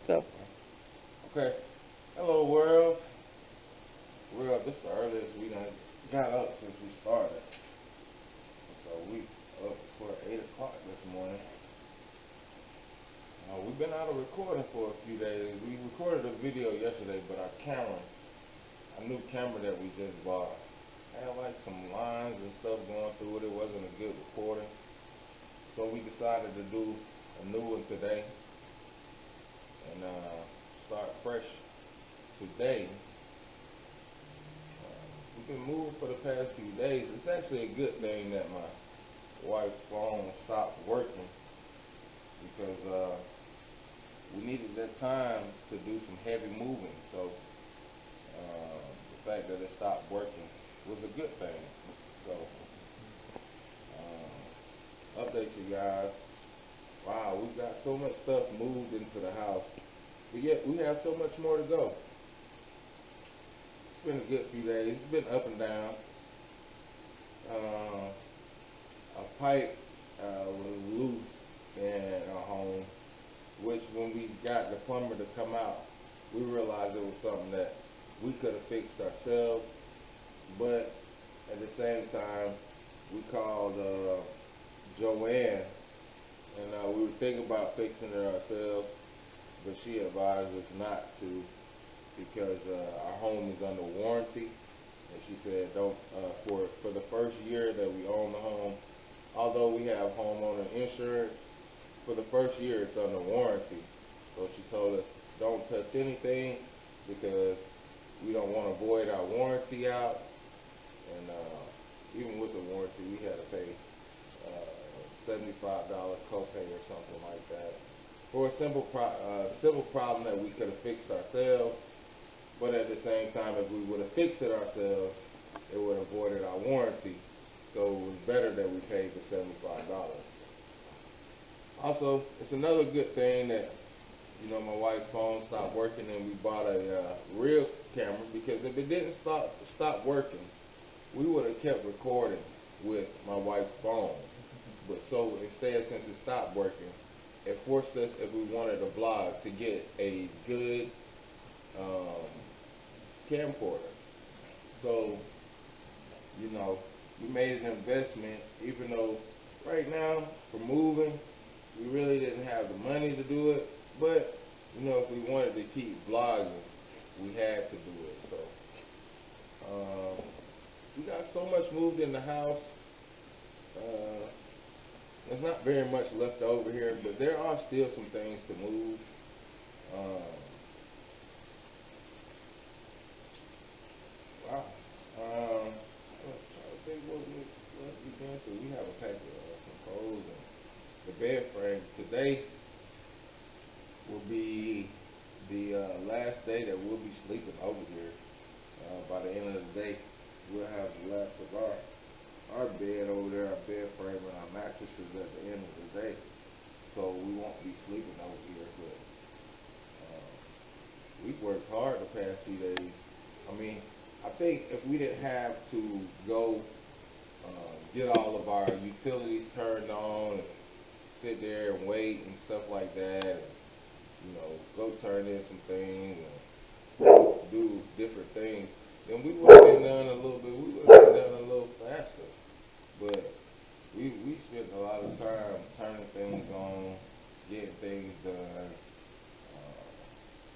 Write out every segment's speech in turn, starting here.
Go. Okay. Hello, world. World, this is the earliest we done got up since we started. So we up for 8 o'clock this morning. We've been out of recording for a few days. We recorded a video yesterday, but our camera, a new camera that we just bought, had like some lines and stuff going through it. It wasn't a good recording. So we decided to do a new one today and start fresh today. We've been moving for the past few days. It's actually a good thing that my wife's phone stopped working because we needed that time to do some heavy moving. So the fact that it stopped working was a good thing. So update you guys. Wow, we've got so much stuff moved into the house, but yet we have so much more to go. It's been a good few days. It's been up and down. Uh, a pipe was loose in our home, which when we got the plumber to come out, we realized it was something that we could have fixed ourselves, but at the same time, we called Joanne, and we were thinking about fixing it ourselves, but she advised us not to because our home is under warranty, and she said don't for the first year that we own the home, although we have homeowner insurance, for the first year it's under warranty. So she told us don't touch anything because we don't want to void our warranty out, and even with the warranty we had to pay $75 copay or something like that for a simple problem that we could have fixed ourselves. But at the same time, if we would have fixed it ourselves, it would have voided our warranty. So it was better that we paid the $75. Also, it's another good thing that my wife's phone stopped working and we bought a real camera, because if it didn't stop working, we would have kept recording with my wife's phone. But so instead, since it stopped working, it forced us, if we wanted a vlog, to get a good um, camcorder. So, we made an investment, even though right now, for moving, we really didn't have the money to do it. But, if we wanted to keep vlogging, we had to do it. So, we got so much moved in the house. Uh, there's not very much left over here, but there are still some things to move. Um, wow. I'm trying to think what we've been through. We have a pack of some clothes and the bed frame. Today will be the last day that we'll be sleeping over here. By the end of the day, we'll have the last of our bed over there, our bed frame and our mattresses at the end of the day. So we won't be sleeping over here, but we've worked hard the past few days. I mean, I think if we didn't have to go get all of our utilities turned on and sit there and wait and stuff like that, and go turn in some things and do different things, then we would have been done a little bit. We would have been done a little faster. But we spent a lot of time turning things on, getting things done,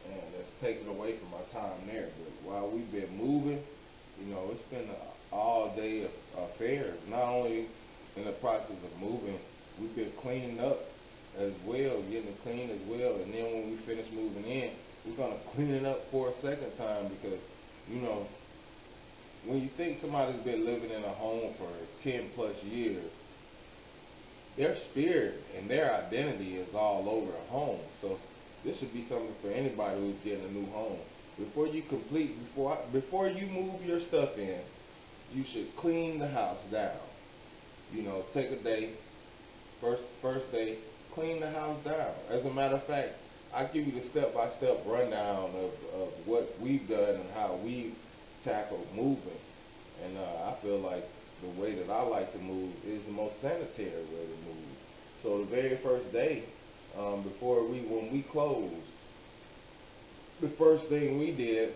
and that's taken away from our time there. But while we've been moving, it's been an all day affair. Not only in the process of moving, we've been cleaning up as well, getting it clean as well. And then when we finish moving in, we're gonna clean it up for a second time because, you know, when you think somebody's been living in a home for 10 plus years, their spirit and their identity is all over a home. So this should be something for anybody who's getting a new home. Before you move your stuff in, you should clean the house down. Take a day, first day, clean the house down. As a matter of fact, I give you the step-by-step rundown of what we've done and how we've tackled moving. And I feel like the way that I like to move is the most sanitary way to move. So the very first day, when we closed, the first thing we did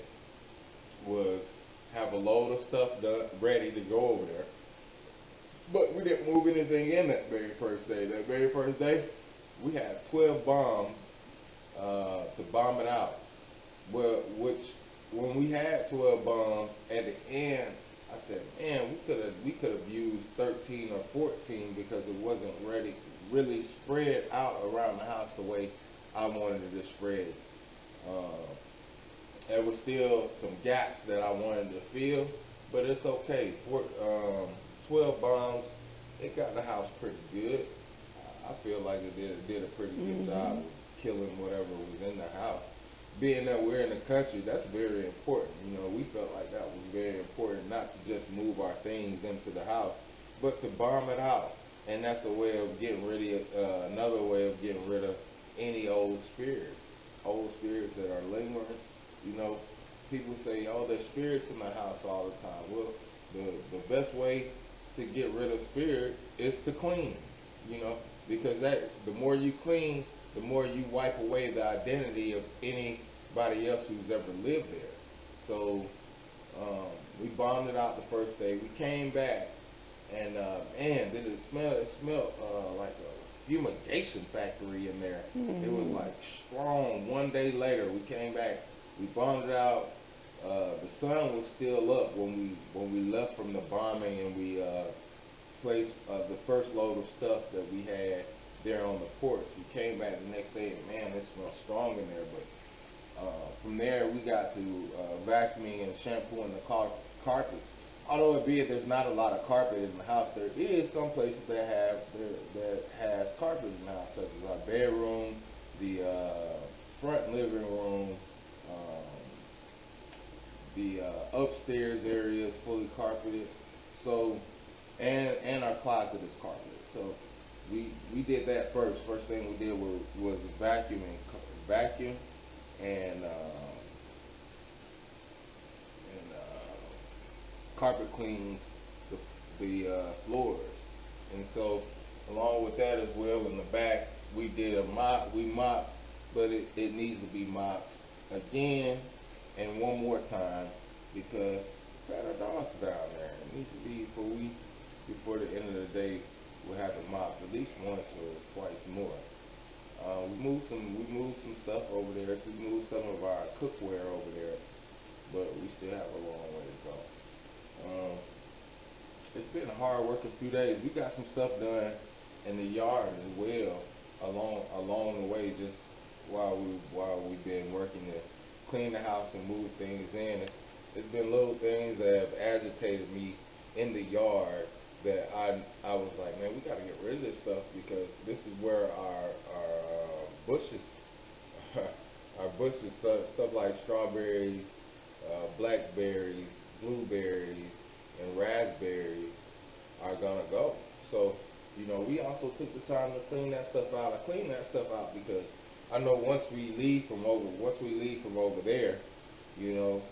was have a load of stuff done, ready to go over there. But we didn't move anything in that very first day. That very first day, we had 12 bombs to bomb it out. Well, which when we had 12 bombs at the end, I said, man, we could have used 13 or 14 because it wasn't really spread out around the house the way I wanted it to spread. There was still some gaps that I wanted to fill, but it's okay. 12 bombs, it got the house pretty good. I feel like it did a pretty good job of killing whatever was in the house. Being that we're in the country, that's very important. You know, we felt like that was very important, not to just move our things into the house, but to bomb it out. And that's a way of getting rid of, another way of getting rid of any old spirits that are lingering. You know, people say, oh, there's spirits in the house all the time. Well, the best way to get rid of spirits is to clean, you know, because the more you clean, the more you wipe away the identity of anybody else who's ever lived there. So we bombed it out the first day. We came back, and man, did it smell? It smelled like a fumigation factory in there. It was like strong. One day later, we came back. We bombed it out. The sun was still up when we left from the bombing, and we placed the first load of stuff that we had there on the porch. We came back the next day, and man, it smelled strong in there. But from there, we got to vacuuming and shampooing the carpets. Although there's not a lot of carpet in the house, there is some places that has carpet in the house, such as our bedroom, the front living room. The upstairs area is fully carpeted, so and our closet is carpeted. So we did that first. First thing we did was vacuum and carpet clean the floors. And so along with that as well, in the back we did a mop. We mopped, but it needs to be mopped again and one more time, because we had our dogs down there. It needs to be before the end of the day. We'll have to mop at least once or twice more. We moved some stuff over there. So we moved some of our cookware over there, but we still have a long way to go. It's been a hard working few days. We got some stuff done in the yard as well along the way, just while we've been working to clean the house and move things in. It's been little things that have agitated me in the yard that I was like, man, we got to get rid of this stuff, because this is where our bushes, stuff like strawberries, blackberries, blueberries, and raspberries are gonna go. So, you know, we also took the time to clean that stuff out. I cleaned that stuff out because I know once we leave from over there, you know,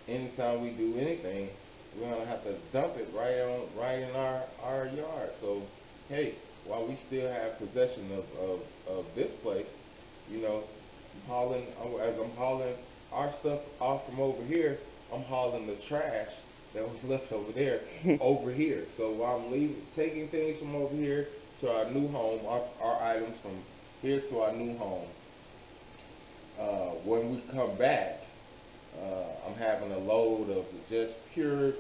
anytime we do anything, we're gonna have to dump it right in our yard. So, hey, while we still have possession of this place, you know, as I'm hauling our stuff off from over here, I'm hauling the trash that was left over there over here. So while I'm taking things from over here to our new home, our items from here to our new home, when we come back, I'm having a load of just pure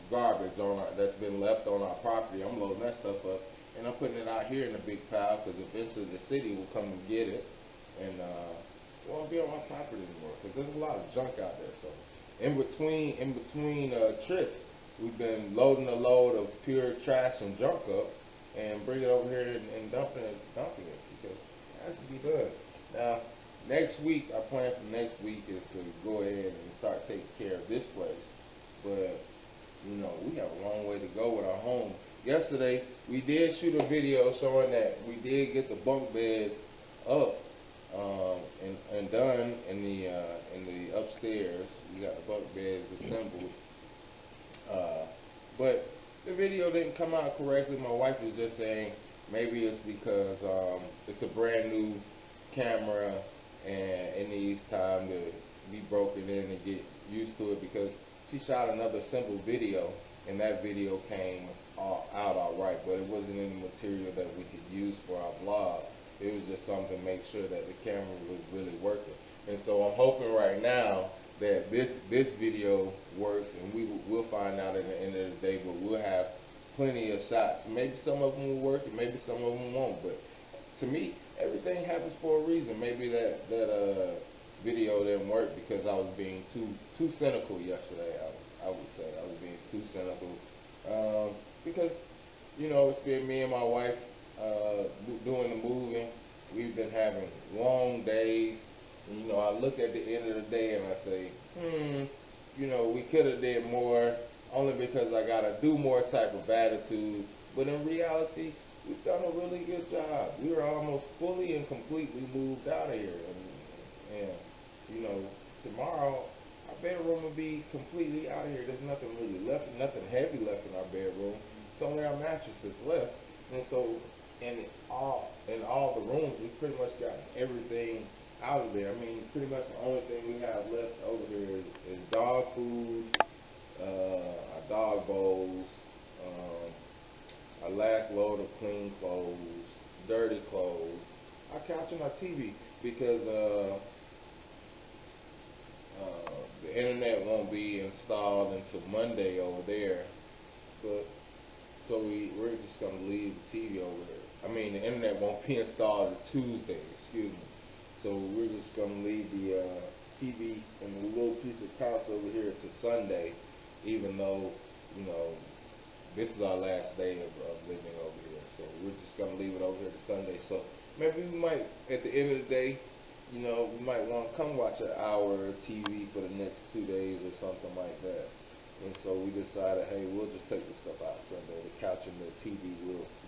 garbage that's been left on our property. I'm loading that stuff up, and I'm putting it out here in a big pile, because eventually the city will come and get it, and it won't be on my property anymore, because there's a lot of junk out there. So in between trips, we've been loading a load of pure trash and junk up and bring it over here and dumping it, because it has to be done. Now, next week, our plan for next week is to go ahead and start taking care of this place. But, you know, we have a long way to go with our home. Yesterday, we did shoot a video showing that we did get the bunk beds up and done in the upstairs. We got the bunk beds assembled. But the video didn't come out correctly. My wife was just saying maybe it's because it's a brand new camera and it needs time to be broken in and get used to it, because she shot another simple video, and that video came out all right, but it wasn't any material that we could use for our blog. It was just something to make sure that the camera was really working. And so I'm hoping right now that this video works, and we'll find out at the end of the day, but we'll have plenty of shots. Maybe some of them will work, and maybe some of them won't, but to me, everything happens for a reason. Maybe that video didn't work because I was being too cynical yesterday. I would say I was being too cynical, because it's been me and my wife doing the moving. We've been having long days, and I look at the end of the day and I say, we could have did more, only because I gotta do more type of attitude. But in reality, we've done a really good job. We were almost fully and completely moved out of here, and tomorrow our bedroom will be completely out of here. There's nothing really left, nothing heavy left in our bedroom. It's only our mattresses left, and so in all the rooms, we pretty much got everything out of there. I mean, pretty much the only thing we have left over there is dog food, our dog bowls, our last load of clean clothes, dirty clothes, our couch, and our TV, because the internet won't be installed until Monday over there. But so we're just gonna leave the TV over there. I mean, the internet won't be installed until Tuesday. Excuse me. So we're just gonna leave the TV and the little piece of couch over here to Sunday, even though this is our last day of living over here. So we're just gonna leave it over here to Sunday. So maybe we might, at the end of the day, we might want to come watch an hour of TV for the next 2 days or something like that. And so we decided, hey, we'll just take the stuff out Sunday. The couch and the TV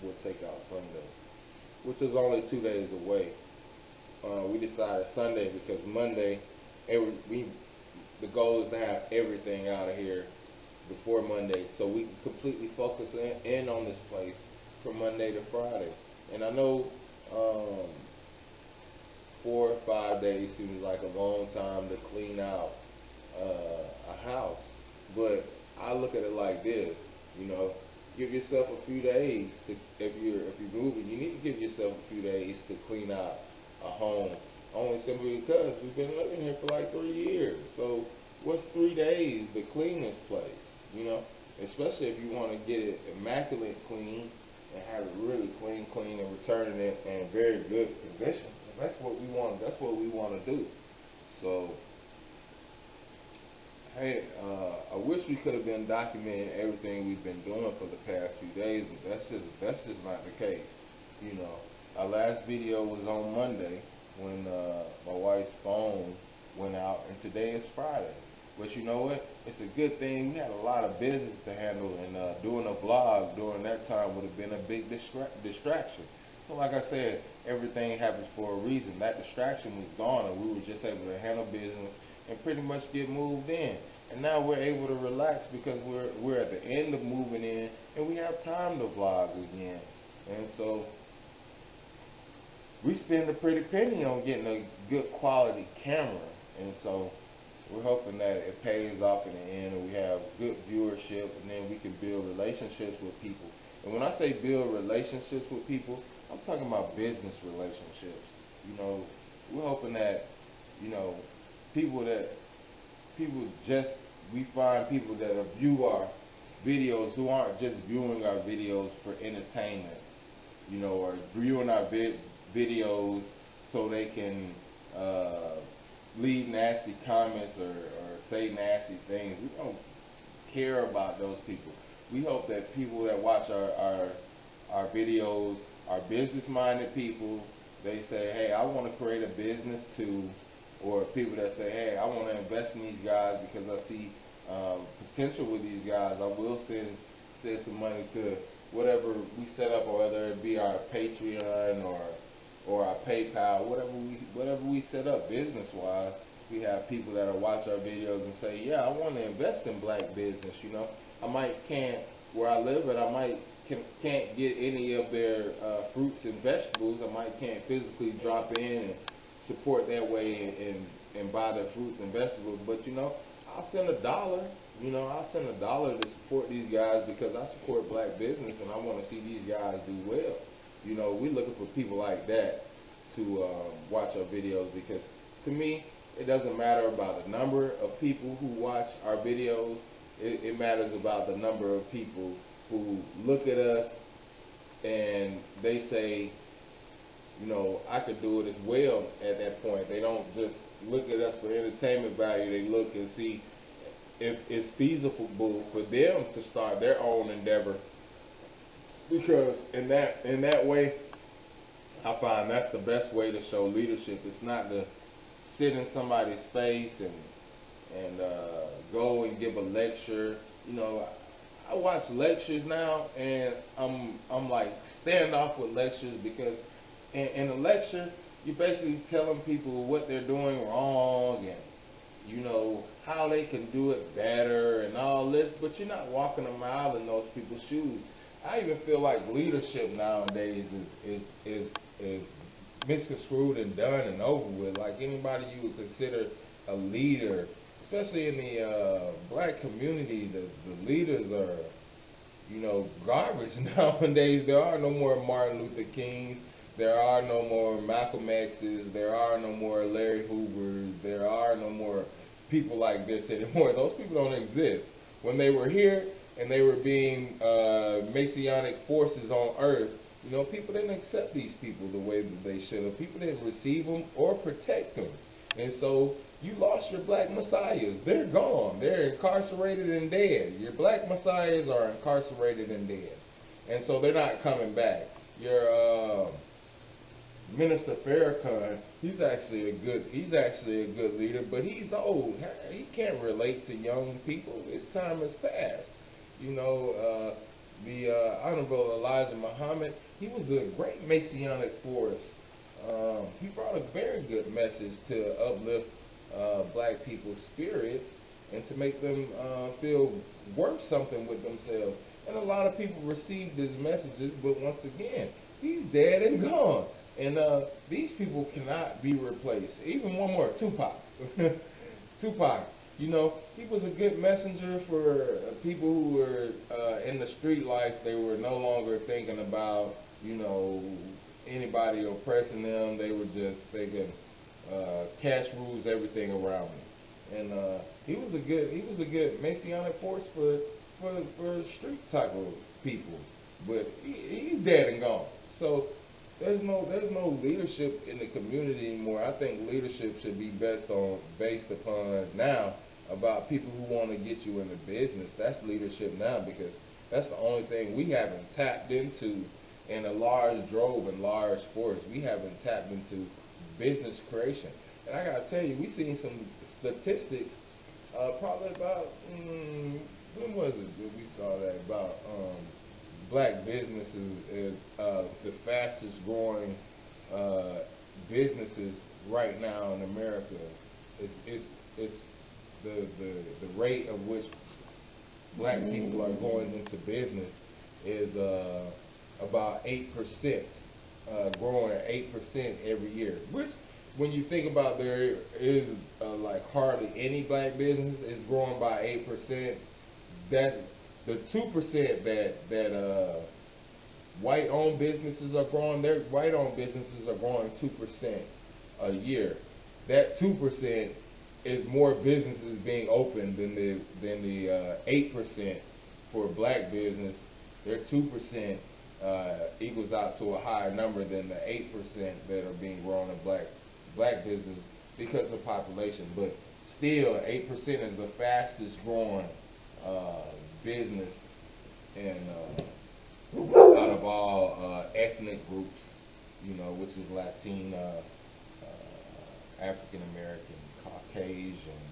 we'll take out Sunday, which is only 2 days away. We decided Sunday because Monday, the goal is to have everything out of here before Monday, so we can completely focus in on this place from Monday to Friday. And I know 4 or 5 days seems like a long time to clean out a house, but I look at it like this, give yourself a few days to, if you're moving, you need to give yourself a few days to clean out a home, only simply because we've been living here for like 3 years. So what's 3 days to clean this place? Especially if you want to get it immaculate clean and have it really clean, and return it in very good condition. And that's what we want. That's what we want to do. So, hey, I wish we could have been documenting everything we've been doing for the past few days, but that's just not the case. Our last video was on Monday when my wife's phone went out, and today is Friday. But you know what? It's a good thing. We had a lot of business to handle, and doing a vlog during that time would have been a big distraction. So like I said, everything happens for a reason. That distraction was gone, and we were just able to handle business and pretty much get moved in. And now we're able to relax because we're at the end of moving in, and we have time to vlog again. And so we spend a pretty penny on getting a good quality camera, and so we're hoping that it pays off in the end, and we have good viewership, and then we can build relationships with people. And when I say build relationships with people, I'm talking about business relationships. We're hoping that, we find people that view our videos who aren't just viewing our videos for entertainment, or viewing our videos so they can leave nasty comments or say nasty things. We don't care about those people. We hope that people that watch our videos are business-minded people. They say, hey, I want to create a business too. Or people that say, hey, I want to invest in these guys because I see potential with these guys. I will send some money to whatever we set up, or whether it be our Patreon or our PayPal, whatever we set up business-wise. We have people that will watch our videos and say, yeah, I want to invest in black business. I can't, where I live, and I can't get any of their fruits and vegetables. I can't physically drop in and support that way and buy their fruits and vegetables. But you know, I'll send $1. You know, I'll send $1 to support these guys because I support black business and I want to see these guys do well. You know, we're looking for people like that to watch our videos because to me, it doesn't matter about the number of people who watch our videos. It matters about the number of people who look at us and they say, you know, I could do it as well at that point. They don't just look at us for entertainment value. They look and see if it's feasible for them to start their own endeavor. Because in that way, I find that's the best way to show leadership. It's not to sit in somebody's face and go and give a lecture. You know, I watch lectures now, and I'm like standoff with lectures because in a lecture you're basically telling people what they're doing wrong and you know how they can do it better and all this, but you're not walking a mile in those people's shoes. I even feel like leadership nowadays is misconstrued and done and over with. Like anybody you would consider a leader, especially in the black community, the leaders are, you know, garbage nowadays. There are no more Martin Luther Kings. There are no more Malcolm X's. There are no more Larry Hoovers. There are no more people like this anymore. Those people don't exist. When they were here and they were being Messianic forces on earth, you know, people didn't accept these people the way that they should have. People didn't receive them or protect them. And so you lost your black messiahs. They're gone. They're incarcerated and dead. Your black messiahs are incarcerated and dead. And so they're not coming back. Your Minister Farrakhan, he's actually a good leader, but he's old. He can't relate to young people. His time has passed. You know, the Honorable Elijah Muhammad, he was a great Messianic force. He brought a very good message to uplift black people's spirits and to make them feel worth something with themselves. And a lot of people received his messages, but once again, he's dead and gone. And these people cannot be replaced. Even one more, Tupac. Tupac, you know, he was a good messenger for people who were in the street life. They were no longer thinking about, you know, anybody oppressing them. They were just thinking cash rules everything around me. And he was a good Messianic force for street type of people. But he's dead and gone. So there's no leadership in the community anymore. I think leadership should be based upon now about people who want to get you into business. That's leadership now because that's the only thing we haven't tapped into in a large drove and large force. We haven't tapped into business creation. And I gotta tell you, we seen some statistics probably about when was it that we saw that about black businesses is the fastest growing businesses right now in America. It's the rate of which black people are going into business is about 8%, growing at 8% every year. Which, when you think about, there is like hardly any black business is growing by 8%. That the 2% that white-owned businesses are growing, their white-owned businesses are growing 2% a year. That 2% is more businesses being opened than the 8% for black business. Their 2% equals out to a higher number than the 8% that are being grown in black business because of population. But still, 8% is the fastest growing business and out of all ethnic groups, you know, which is Latina, African American, Caucasian,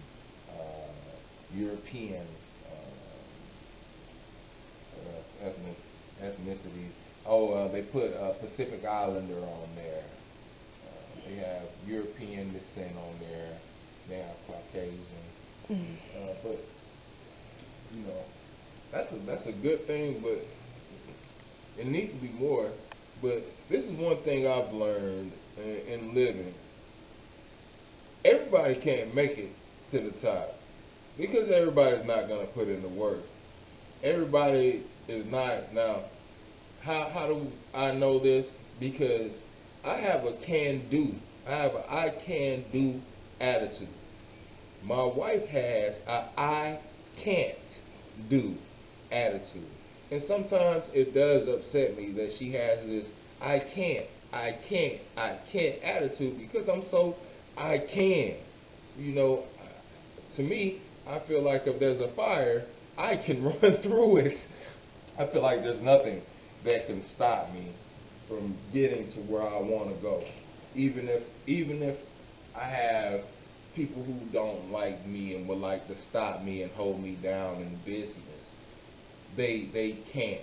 European ethnicities. Oh, they put Pacific Islander on there. They have European descent on there. They have Caucasian. But you know, that's a good thing, but it needs to be more. But this is one thing I've learned in living. everybody can't make it to the top because everybody's not gonna put in the work. Everybody is not. Now, how do I know this? Because I have a can do. I have a I can do attitude. My wife has a I can't do attitude. And sometimes it does upset me that she has this I can't attitude because I'm so I can. You know, to me, I feel like if there's a fire, I can run through it. I feel like there's nothing that can stop me from getting to where I want to go. Even if I have people who don't like me and would like to stop me and hold me down in business, they can't.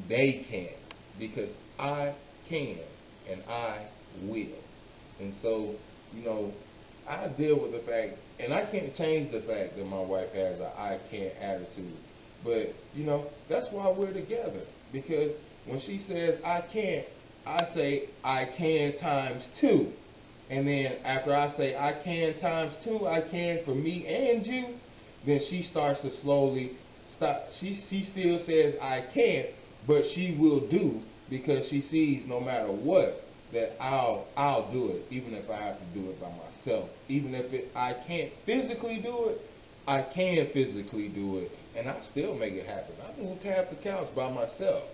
They can't because I can and I will. And so, you know, I deal with the fact, and I can't change the fact that my wife has a I can't attitude. But, you know, that's why we're together. Because when she says I can't, I say I can times two. And then after I say I can times two, I can for me and you, then she starts to slowly stop. She still says I can't, but she will do because she sees no matter what that I'll do it, even if I have to do it by myself. Even if I can't physically do it, I can physically do it, and I still make it happen. I moved half the couch by myself.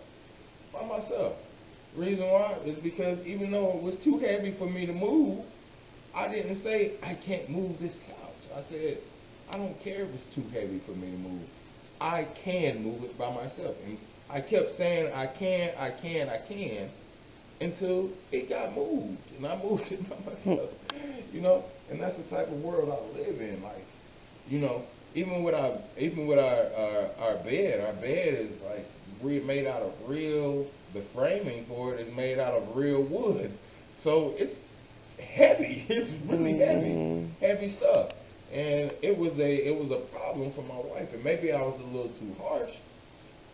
By myself. Reason why is because even though it was too heavy for me to move, I didn't say I can't move this couch. I said I don't care if it's too heavy for me to move. I can move it by myself. And I kept saying I can until it got moved, and I moved it by myself. You know, and that's the type of world I live in. Like, you know, even with our bed, our bed is like made out of real. The framing for it is made out of real wood, so it's heavy. It's really heavy stuff. And it was a problem for my wife, and maybe I was a little too harsh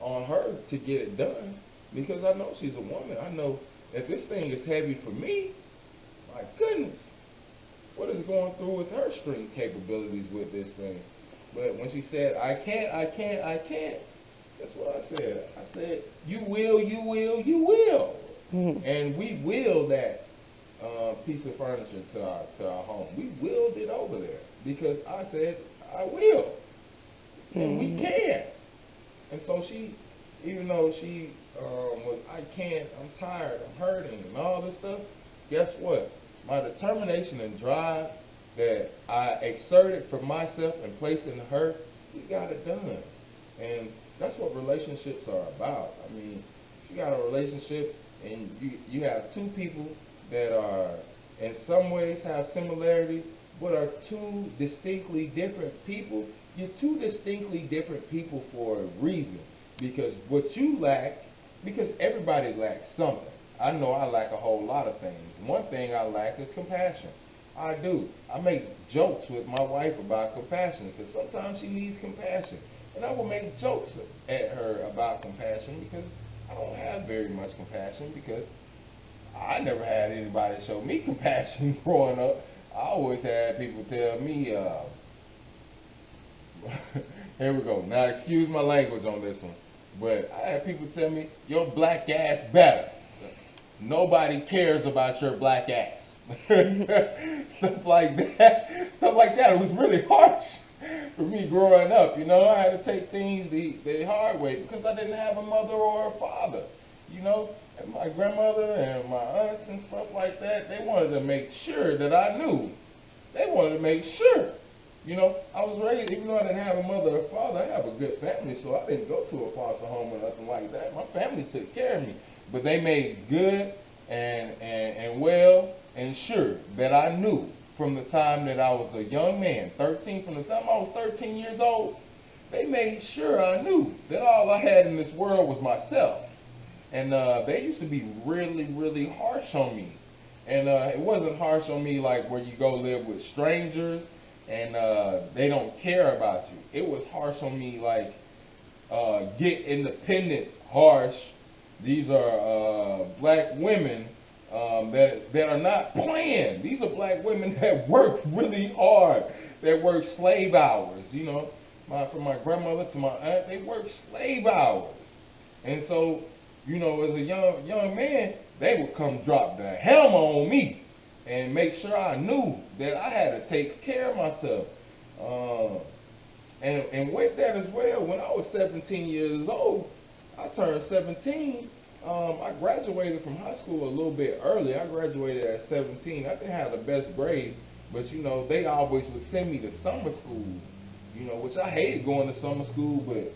on her to get it done because I know she's a woman. I know if this thing is heavy for me, my goodness, what is going through with her strength capabilities with this thing? But when she said, I can't, that's what I said. I said, you will. And we willed that piece of furniture to our home. We willed it over there because I said, I will. And we can. And so she, even though she was, I can't, I'm tired, I'm hurting, and all this stuff, guess what? My determination and drive that I exerted for myself and placed in her, we got it done. And that's what relationships are about. I mean, if you got a relationship and you have two people that are in some ways have similarities, but are two distinctly different people, you're two distinctly different people for a reason. Because what you lack, because everybody lacks something. I know I lack a whole lot of things. One thing I lack is compassion. I do. I make jokes with my wife about compassion because sometimes she needs compassion. And I will make jokes at her about compassion because I don't have very much compassion because I never had anybody show me compassion growing up. I always had people tell me, here we go. Now excuse my language on this one. But I had people tell me, your black ass better. Nobody cares about your black ass. Stuff like that. Stuff like that. It was really harsh for me growing up. You know, I had to take things the hard way because I didn't have a mother or a father. You know, and my grandmother and my aunts and stuff like that, they wanted to make sure that I knew. They wanted to make sure. You know, I was raised, even though I didn't have a mother or father, I have a good family, so I didn't go to a foster home or nothing like that. My family took care of me. But they made good and well and sure that I knew from the time that I was a young man, 13, from the time I was 13 years old, they made sure I knew that all I had in this world was myself. And they used to be really, really harsh on me. And it wasn't harsh on me like where you go live with strangers and they don't care about you. It was harsh on me like get independent, harsh. These are black women that are not playing. These are black women that work really hard, that work slave hours. You know, from my grandmother to my aunt, they work slave hours. And so, you know, as a young man, they would come drop the hammer on me and make sure I knew that I had to take care of myself. And with that as well, when I was 17 years old, I turned 17. I graduated from high school a little bit early. I graduated at 17. I didn't have the best grades, but you know, they always would send me to summer school. You know, which I hated going to summer school, but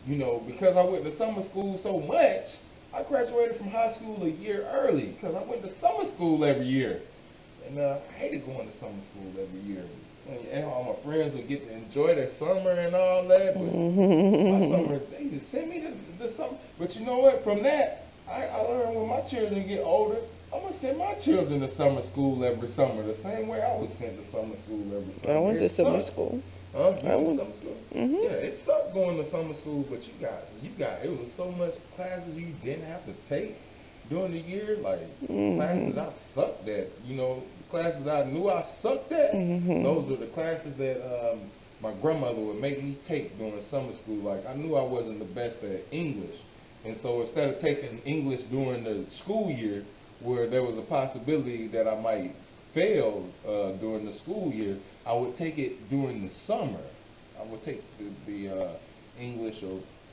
you know, because I went to summer school so much, I graduated from high school a year early because I went to summer school every year. And I hated going to summer school every year. And all my friends would get to enjoy their summer and all that. But my summer, they just send me to summer. But you know what? From that, I learned when my children get older, I'm going to send my children to summer school every summer. The same way I was sent to summer school every summer. I went to summer school. Huh? You went to summer school? Mm-hmm. Yeah, it sucked going to summer school, but you got, it was so much classes you didn't have to take during the year, like classes I sucked at, you know, classes I knew I sucked at, those are the classes that my grandmother would make me take during summer school. Like, I knew I wasn't the best at English, and so instead of taking English during the school year, where there was a possibility that I might fail during the school year, I would take it during the summer. I would take the English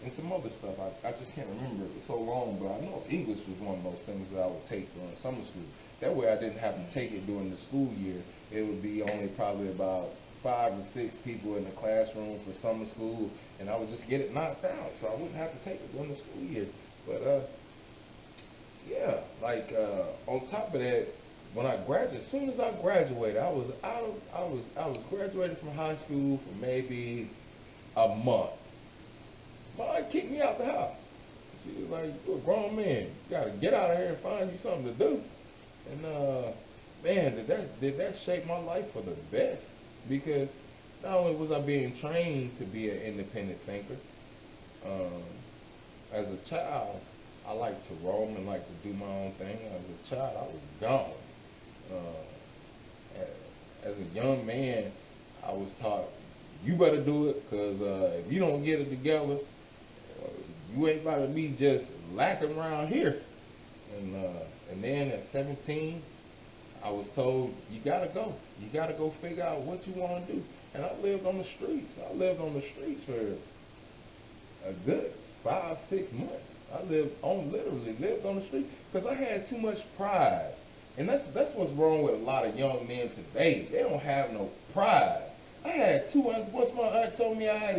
and some other stuff. I just can't remember. It was so long, but I know English was one of those things that I would take during summer school. That way I didn't have to take it during the school year. It would be only probably about 5 or 6 people in the classroom for summer school, and I would just get it knocked out, so I wouldn't have to take it during the school year. But yeah, like on top of that, when I graduated, as soon as I graduated, I was graduated from high school for maybe a month. My aunt kicked me out the house. She was like, "You're a grown man. You gotta get out of here and find you something to do." And man, did that shape my life for the best? Because not only was I being trained to be an independent thinker, as a child, I liked to roam and liked to do my own thing. As a child, I was gone. As a young man, I was taught, you better do it, because if you don't get it together, you ain't about to be just lacking around here. And then at 17, I was told, you gotta go. You gotta go figure out what you want to do. And I lived on the streets. I lived on the streets for a good 5, 6 months. I literally lived on the street because I had too much pride. And that's what's wrong with a lot of young men today. They don't have no pride. I had once my aunt told me I had